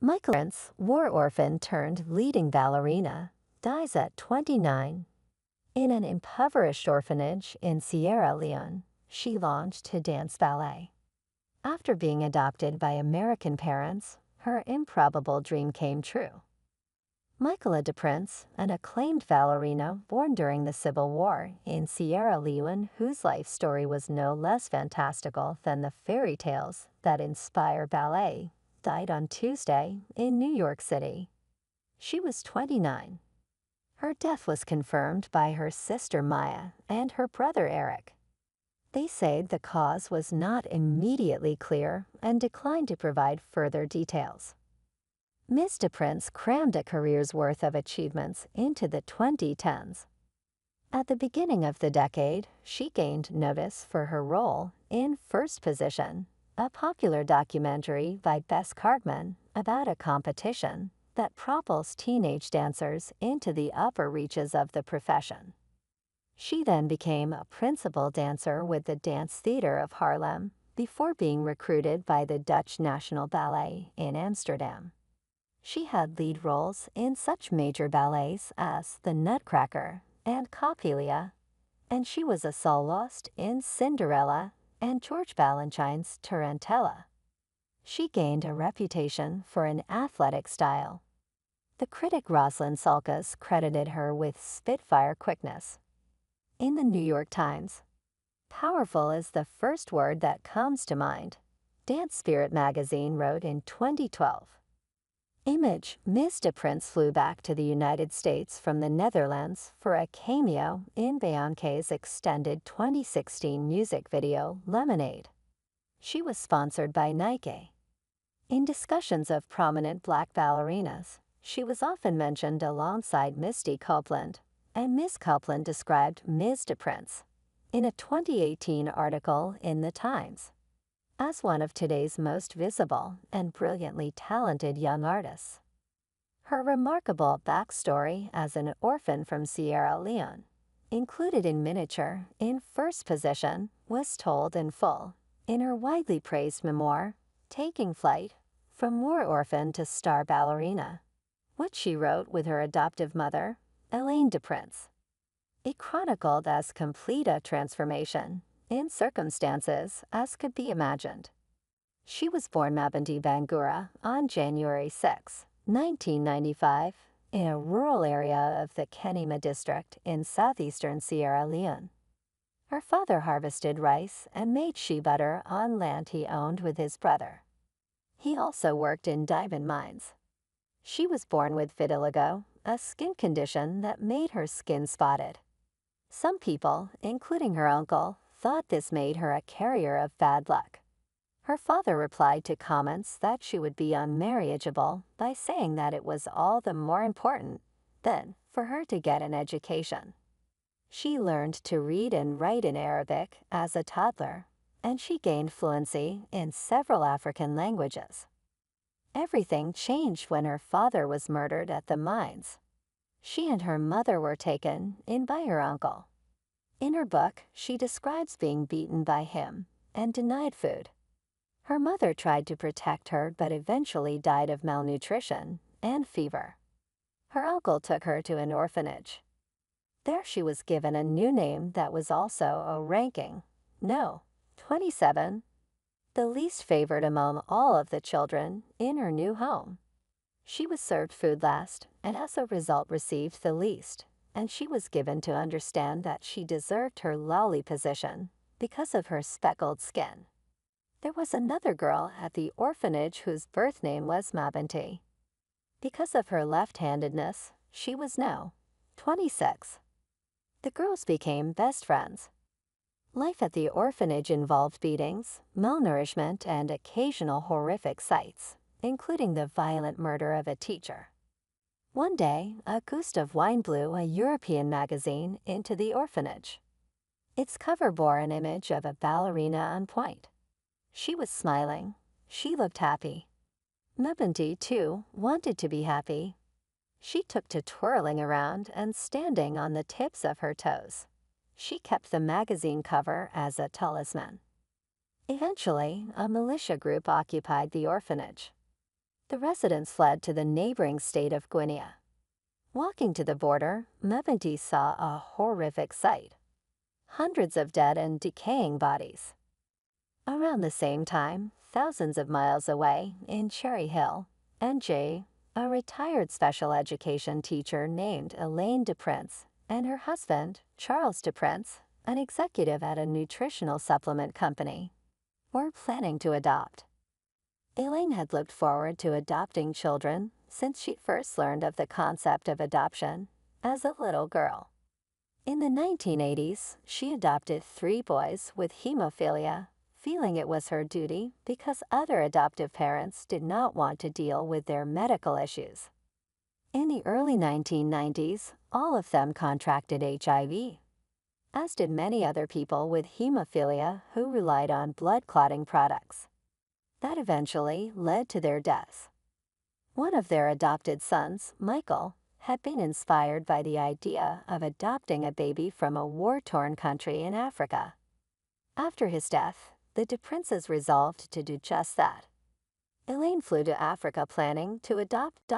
Michaela Deprince, war orphan turned leading ballerina, dies at 29. In an impoverished orphanage in Sierra Leone, she launched to dance ballet. After being adopted by American parents, her improbable dream came true. Michaela Deprince, an acclaimed ballerina born during the Civil War in Sierra Leone, whose life story was no less fantastical than the fairy tales that inspire ballet, died on Tuesday in New York City. She was 29. Her death was confirmed by her sister Maya and her brother Erik. They said the cause was not immediately clear and declined to provide further details. Ms. Deprince crammed a career's worth of achievements into the 2010s. At the beginning of the decade, she gained notice for her role in First Position, a popular documentary by Bess Kargman about a competition that propels teenage dancers into the upper reaches of the profession. She then became a principal dancer with the Dance Theater of Haarlem before being recruited by the Dutch National Ballet in Amsterdam. She had lead roles in such major ballets as The Nutcracker and Coppelia, and she was a soloist in Cinderella and George Balanchine's Tarantella. She gained a reputation for an athletic style. The critic Rosalind Salkas credited her with spitfire quickness. In the New York Times, "Powerful is the first word that comes to mind," Dance Spirit magazine wrote in 2012. Image: Ms. Deprince flew back to the United States from the Netherlands for a cameo in Beyoncé's extended 2016 music video, Lemonade. She was sponsored by Nike. In discussions of prominent black ballerinas, she was often mentioned alongside Misty Copeland, and Ms. Copeland described Ms. Deprince, in a 2018 article in The Times, as one of today's most visible and brilliantly talented young artists. Her remarkable backstory as an orphan from Sierra Leone, included in miniature in First Position, was told in full in her widely praised memoir, Taking Flight: From War Orphan to Star Ballerina, which she wrote with her adoptive mother, Elaine Deprince. It chronicled as complete a transformation in circumstances as could be imagined. She was born Mabinti Bangura on January 6, 1995, in a rural area of the Kenema district in southeastern Sierra Leone. Her father harvested rice and made shea butter on land he owned with his brother. He also worked in diamond mines. She was born with vitiligo, a skin condition that made her skin spotted. Some people, including her uncle, thought this made her a carrier of bad luck. Her father replied to comments that she would be unmarriageable by saying that it was all the more important then for her to get an education. She learned to read and write in Arabic as a toddler, and she gained fluency in several African languages. Everything changed when her father was murdered at the mines. She and her mother were taken in by her uncle. In her book, she describes being beaten by him and denied food. Her mother tried to protect her but eventually died of malnutrition and fever. Her uncle took her to an orphanage. There she was given a new name that was also a ranking, No. 27, the least favored among all of the children in her new home. She was served food last and as a result received the least, and she was given to understand that she deserved her lowly position because of her speckled skin. There was another girl at the orphanage whose birth name was Mabinti. Because of her left-handedness, she was No. 26. The girls became best friends. Life at the orphanage involved beatings, malnourishment, and occasional horrific sights, including the violent murder of a teacher. One day, a gust of wine blew a European magazine into the orphanage. Its cover bore an image of a ballerina on point. She was smiling. She looked happy. Mabinti, too, wanted to be happy. She took to twirling around and standing on the tips of her toes. She kept the magazine cover as a talisman. Eventually, a militia group occupied the orphanage. The residents fled to the neighboring state of Guinea. Walking to the border, Meventi saw a horrific sight: hundreds of dead and decaying bodies. Around the same time, thousands of miles away, in Cherry Hill, NJ, a retired special education teacher named Michaela Deprince and her husband, Charles Deprince, an executive at a nutritional supplement company, were planning to adopt. Elaine had looked forward to adopting children since she first learned of the concept of adoption as a little girl. In the 1980s, she adopted 3 boys with hemophilia, feeling it was her duty because other adoptive parents did not want to deal with their medical issues. In the early 1990s, all of them contracted HIV, as did many other people with hemophilia who relied on blood clotting products. That eventually led to their deaths. One of their adopted sons, Michael, had been inspired by the idea of adopting a baby from a war-torn country in Africa. After his death, the Deprinces resolved to do just that. Elaine flew to Africa planning to adopt